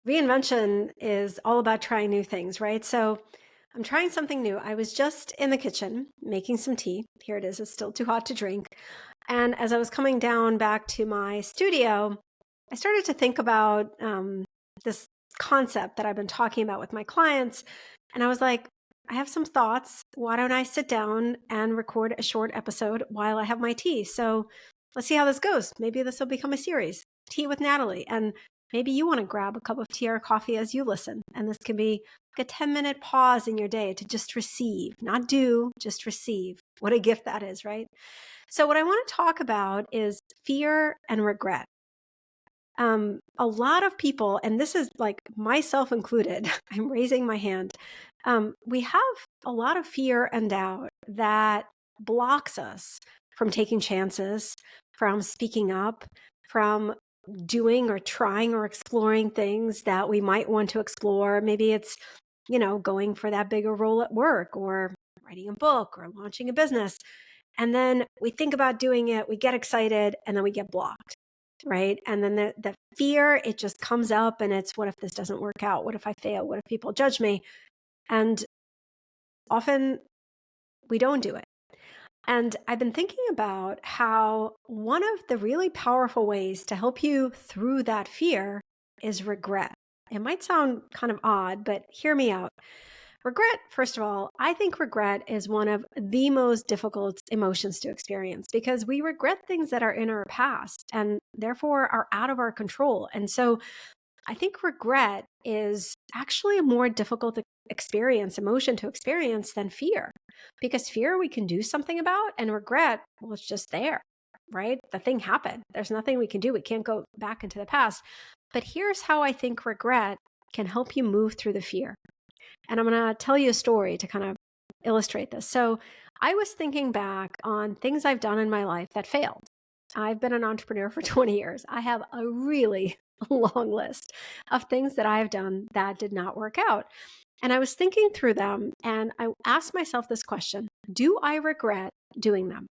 Reinvention is all about trying new things, right? So I'm trying something new. I was just in the kitchen making some tea. Here it is. It's still too hot to drink. And as I was coming down back to my studio, I started to think about this concept that I've been talking about with my clients. And I was like, I have some thoughts. Why don't I sit down and record a short episode while I have my tea? So let's see how this goes. Maybe this will become a series, Tea with Nataly. And maybe you want to grab a cup of tea or coffee as you listen. And this can be like a 10-minute pause in your day to just receive, not do, just receive. What a gift that is, right? So what I want to talk about is fear and regret. A lot of people, and this is like myself included, I'm raising my hand. We have a lot of fear and doubt that blocks us from taking chances, from speaking up, from doing or trying or exploring things that we might want to explore. Maybe it's, going for that bigger role at work or writing a book or launching a business. And then we think about doing it, we get excited, and then we get blocked, right? And then the fear, it just comes up and it's, what if this doesn't work out? What if I fail? What if people judge me? And often we don't do it. And I've been thinking about how one of the really powerful ways to help you through that fear is regret. It might sound kind of odd, but hear me out. Regret, first of all, I think regret is one of the most difficult emotions to experience because we regret things that are in our past and therefore are out of our control. And so I think regret is actually a more difficult emotion to experience than fear, because fear we can do something about, and regret, well, it's just there, right? The thing happened. There's nothing we can do. We can't go back into the past. But here's how I think regret can help you move through the fear. And I'm going to tell you a story to kind of illustrate this. So I was thinking back on things I've done in my life that failed. I've been an entrepreneur for 20 years. I have a really long list of things that I've done that did not work out. And I was thinking through them and I asked myself this question: do I regret doing them?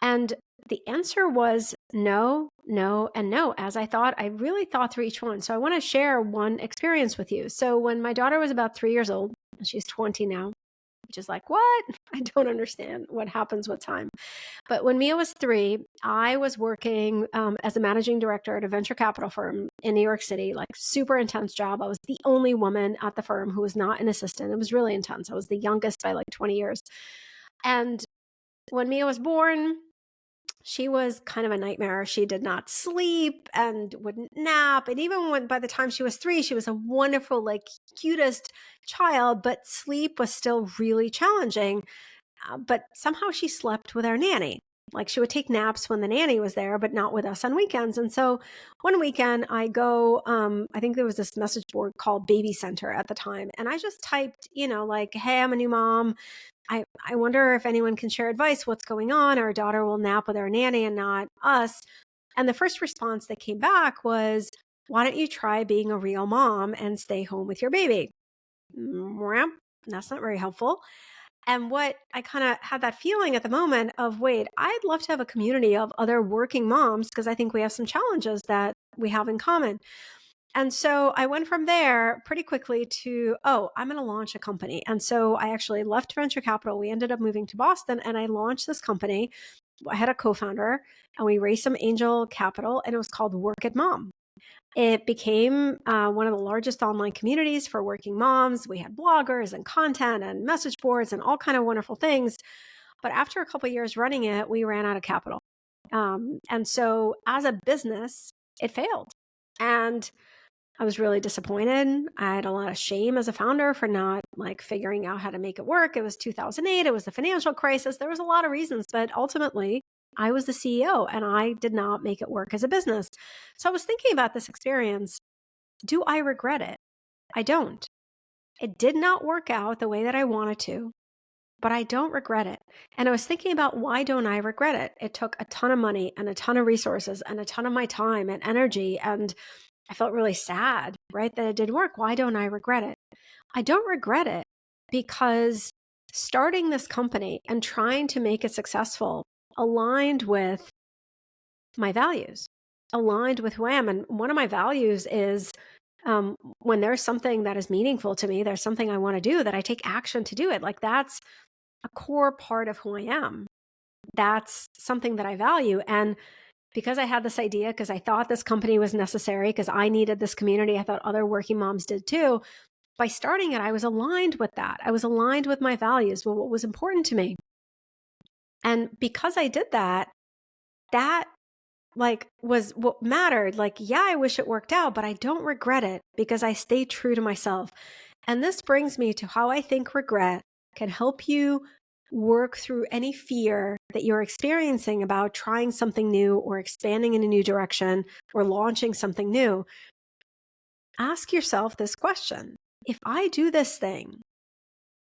And the answer was no, no, and no. As I really thought through each one. So I want to share one experience with you. So when my daughter was about 3 years old, and she's 20 now, which is like, what? I don't understand what happens with time. But when Mia was 3, I was working as a managing director at a venture capital firm in New York City, like super intense job. I was the only woman at the firm who was not an assistant. It was really intense. I was the youngest by like 20 years. And when Mia was born, she was kind of a nightmare. She did not sleep and wouldn't nap. And even when by the time she was 3, she was a wonderful, like cutest child, but sleep was still really challenging. But somehow she slept with our nanny. Like she would take naps when the nanny was there, but not with us on weekends. And so one weekend I go, I think there was this message board called Baby Center at the time. And I just typed, like, hey, I'm a new mom. I wonder if anyone can share advice. What's going on? Our daughter will nap with our nanny and not us. And the first response that came back was, why don't you try being a real mom and stay home with your baby? That's not very helpful. And what I kind of had that feeling at the moment of, wait, I'd love to have a community of other working moms because I think we have some challenges that we have in common. And so I went from there pretty quickly to, I'm going to launch a company. And so I actually left venture capital. We ended up moving to Boston and I launched this company. I had a co-founder and we raised some angel capital and it was called Work at Mom. It became one of the largest online communities for working moms. We had bloggers and content and message boards and all kind of wonderful things. But after a couple of years running it, we ran out of capital. And so as a business, it failed. And I was really disappointed. I had a lot of shame as a founder for not like figuring out how to make it work. It was 2008. It was the financial crisis. There was a lot of reasons, but ultimately I was the CEO and I did not make it work as a business. So I was thinking about this experience. Do I regret it? I don't. It did not work out the way that I wanted to, but I don't regret it. And I was thinking about, why don't I regret it? It took a ton of money and a ton of resources and a ton of my time and energy. And I felt really sad, right, that it didn't work. Why don't I regret it? I don't regret it because starting this company and trying to make it successful aligned with my values, aligned with who I am. And one of my values is When there's something that is meaningful to me, there's something I want to do, that I take action to do it. Like that's a core part of who I am. That's something that I value. And because I had this idea, because I thought this company was necessary, because I needed this community, I thought other working moms did too. By starting it, I was aligned with that. I was aligned with my values, with what was important to me. And because I did that, that like was what mattered. Like, yeah, I wish it worked out, but I don't regret it because I stayed true to myself. And this brings me to how I think regret can help you work through any fear that you're experiencing about trying something new or expanding in a new direction or launching something new. Ask yourself this question. If I do this thing,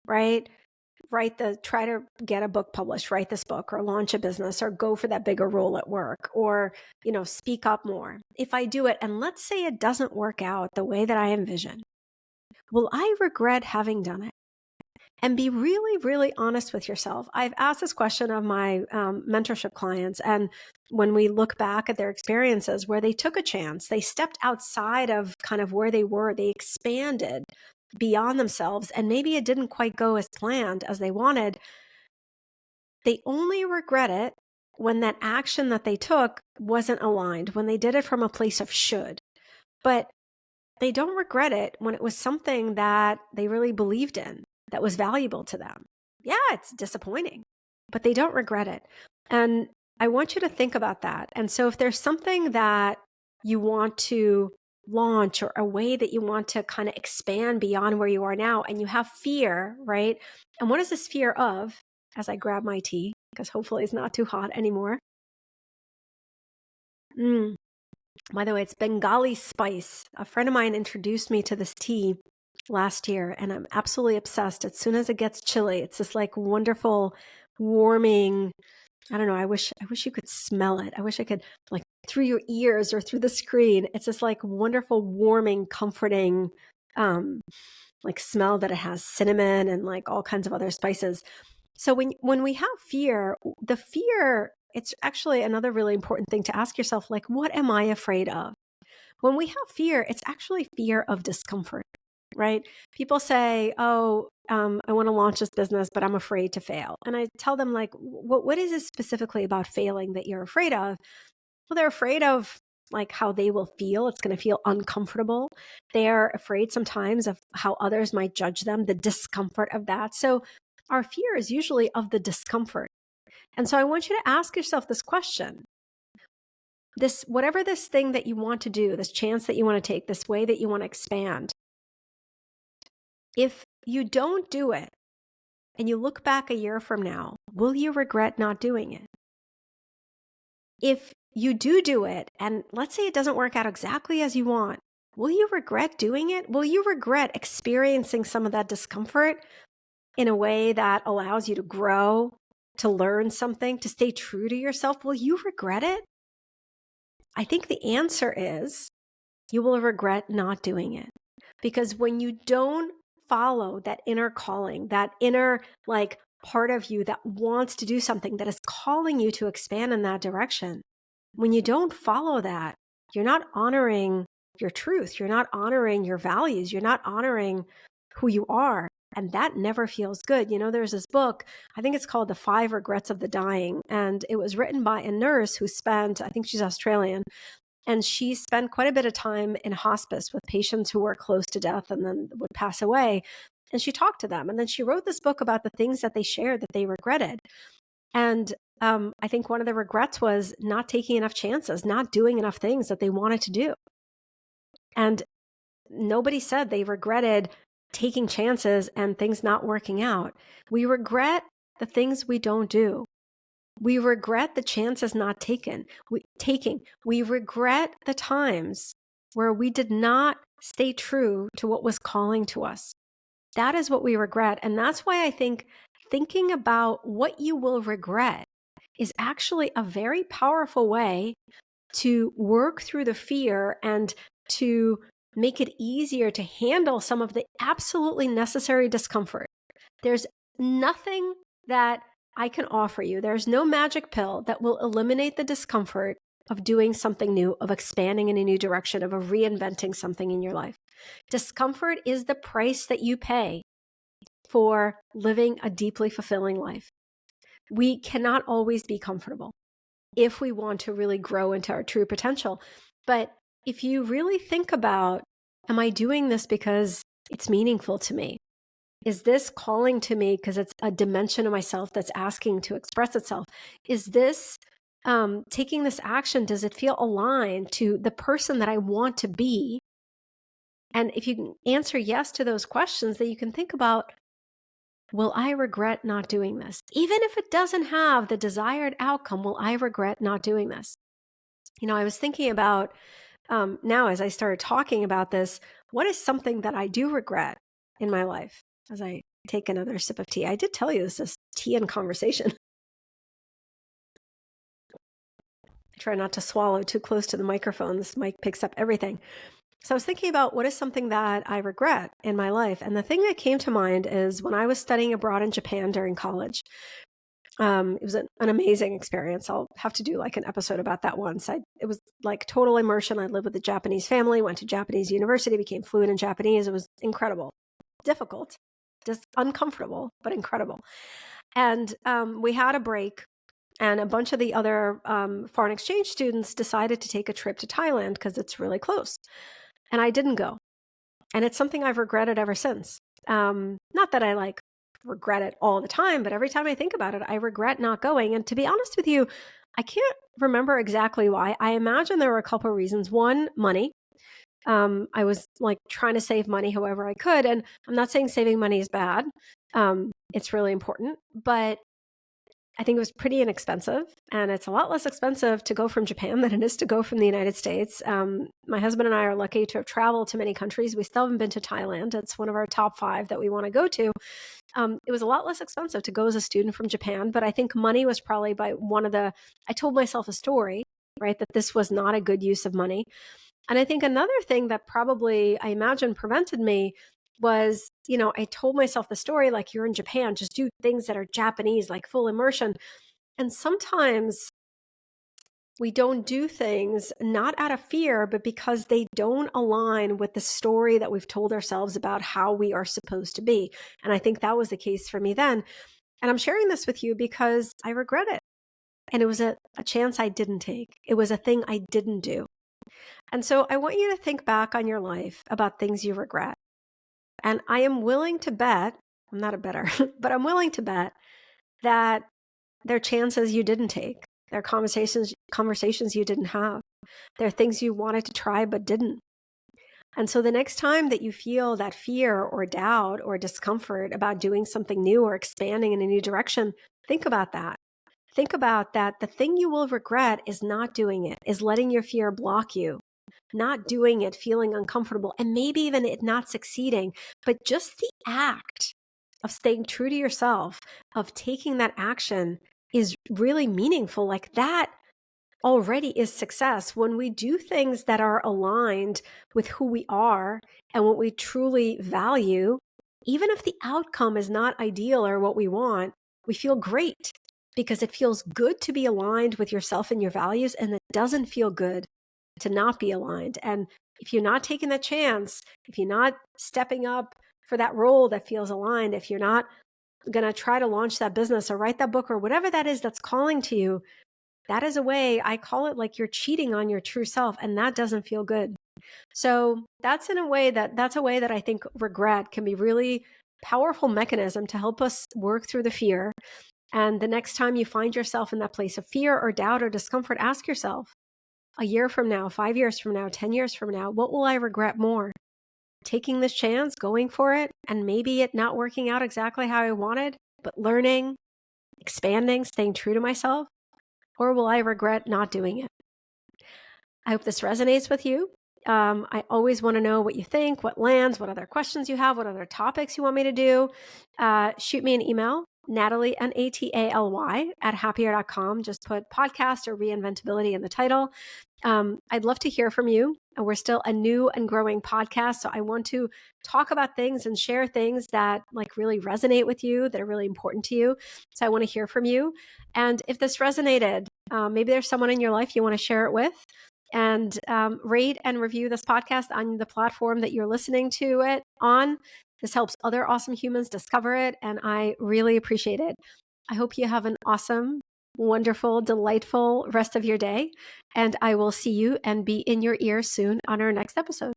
right? Try to get a book published, write this book or launch a business or go for that bigger role at work or, speak up more. If I do it and let's say it doesn't work out the way that I envision, will I regret having done it? And be really, really honest with yourself. I've asked this question of my mentorship clients. And when we look back at their experiences where they took a chance, they stepped outside of kind of where they were, they expanded beyond themselves, and maybe it didn't quite go as planned as they wanted. They only regret it when that action that they took wasn't aligned, when they did it from a place of should. But they don't regret it when it was something that they really believed in, that was valuable to them. Yeah, it's disappointing, but they don't regret it. And I want you to think about that. And so if there's something that you want to launch or a way that you want to kind of expand beyond where you are now and you have fear, right? And what is this fear of? As I grab my tea, because hopefully it's not too hot anymore. By the way, it's Bengali spice. A friend of mine introduced me to this tea last year, and I'm absolutely obsessed. As soon as it gets chilly, it's this like wonderful, warming, I don't know, I wish you could smell it. I wish I could, like, through your ears or through the screen. It's this like wonderful, warming, comforting, like smell that it has cinnamon and like all kinds of other spices. So when we have fear, the fear, it's actually another really important thing to ask yourself, like, what am I afraid of? When we have fear, it's actually fear of discomfort, right? People say, oh, I want to launch this business, but I'm afraid to fail. And I tell them, like, what is it specifically about failing that you're afraid of? Well, they're afraid of like how they will feel. It's going to feel uncomfortable. They're afraid sometimes of how others might judge them, the discomfort of that. So our fear is usually of the discomfort. And so I want you to ask yourself this question. Whatever this thing that you want to do, this chance that you want to take, this way that you want to expand, if you don't do it and you look back a year from now, will you regret not doing it? If you do it, and let's say it doesn't work out exactly as you want, will you regret doing it? Will you regret experiencing some of that discomfort in a way that allows you to grow, to learn something, to stay true to yourself? Will you regret it? I think the answer is you will regret not doing it. Because when you don't follow that inner calling, that inner like part of you that wants to do something, that is calling you to expand in that direction, when you don't follow that, you're not honoring your truth. You're not honoring your values. You're not honoring who you are. And that never feels good. There's this book, I think it's called The 5 Regrets of the Dying. And it was written by a nurse who spent, I think she's Australian, and she spent quite a bit of time in hospice with patients who were close to death and then would pass away. And she talked to them. And then she wrote this book about the things that they shared that they regretted. And I think one of the regrets was not taking enough chances, not doing enough things that they wanted to do. And nobody said they regretted taking chances and things not working out. We regret the things we don't do. We regret the chances not taken. We regret the times where we did not stay true to what was calling to us. That is what we regret. And that's why I think thinking about what you will regret is actually a very powerful way to work through the fear and to make it easier to handle some of the absolutely necessary discomfort. There's nothing that I can offer you. There's no magic pill that will eliminate the discomfort of doing something new, of expanding in a new direction, of reinventing something in your life. Discomfort is the price that you pay for living a deeply fulfilling life. We cannot always be comfortable if we want to really grow into our true potential. But if you really think about, am I doing this because it's meaningful to me? Is this calling to me because it's a dimension of myself that's asking to express itself? Is this taking this action, does it feel aligned to the person that I want to be? And if you can answer yes to those questions, then you can think about, will I regret not doing this? Even if it doesn't have the desired outcome, will I regret not doing this? I was thinking about now as I started talking about this, what is something that I do regret in my life? As I take another sip of tea, I did tell you this is tea and conversation. I try not to swallow too close to the microphone. This mic picks up everything. So I was thinking about what is something that I regret in my life. And the thing that came to mind is when I was studying abroad in Japan during college. It was an amazing experience. I'll have to do like an episode about that once. It was like total immersion. I lived with a Japanese family, went to Japanese university, became fluent in Japanese. It was incredible, difficult, just uncomfortable, but incredible. And we had a break, and a bunch of the other foreign exchange students decided to take a trip to Thailand because it's really close. And I didn't go. And it's something I've regretted ever since. Not that I regret it all the time, but every time I think about it, I regret not going. And to be honest with you, I can't remember exactly why. I imagine there were a couple of reasons. One, money. I was trying to save money however I could. And I'm not saying saving money is bad. It's really important, but I think it was pretty inexpensive, and it's a lot less expensive to go from Japan than it is to go from the United States. My husband and I are lucky to have traveled to many countries. We still haven't been to Thailand. It's one of our top 5 that we want to go to. It was a lot less expensive to go as a student from Japan, but I think money was probably I told myself a story, right, that this was not a good use of money. And I think another thing that probably, I imagine, prevented me was, I told myself the story, like, you're in Japan, just do things that are Japanese, like full immersion. And sometimes we don't do things not out of fear, but because they don't align with the story that we've told ourselves about how we are supposed to be. And I think that was the case for me then. And I'm sharing this with you because I regret it. And it was a chance I didn't take. It was a thing I didn't do. And so I want you to think back on your life about things you regret. And I am willing to bet, I'm not a bettor, but I'm willing to bet that there are chances you didn't take. There are conversations you didn't have. There are things you wanted to try but didn't. And so the next time that you feel that fear or doubt or discomfort about doing something new or expanding in a new direction, think about that. Think about that. The thing you will regret is not doing it, is letting your fear block you. Not doing it, feeling uncomfortable, and maybe even it not succeeding, but just the act of staying true to yourself, of taking that action is really meaningful. Like that already is success. When we do things that are aligned with who we are and what we truly value, even if the outcome is not ideal or what we want, we feel great because it feels good to be aligned with yourself and your values, and it doesn't feel good to not be aligned. And if you're not taking that chance, if you're not stepping up for that role that feels aligned, if you're not going to try to launch that business or write that book or whatever that is that's calling to you, that is a way, I call it like you're cheating on your true self, and that doesn't feel good. So that's a way that I think regret can be really powerful mechanism to help us work through the fear. And the next time you find yourself in that place of fear or doubt or discomfort, ask yourself, a year from now, 5 years from now, 10 years from now, what will I regret more? Taking this chance, going for it, and maybe it not working out exactly how I wanted, but learning, expanding, staying true to myself? Or will I regret not doing it? I hope this resonates with you. I always want to know what you think, what lands, what other questions you have, what other topics you want me to do. Shoot me an email, Nataly, Nataly, @happier.com. Just put podcast or reinventability in the title. I'd love to hear from you. And we're still a new and growing podcast. So I want to talk about things and share things that like really resonate with you, that are really important to you. So I want to hear from you. And if this resonated, maybe there's someone in your life you want to share it with. And rate and review this podcast on the platform that you're listening to it on. This helps other awesome humans discover it. And I really appreciate it. I hope you have an awesome, wonderful, delightful rest of your day. And I will see you and be in your ear soon on our next episode.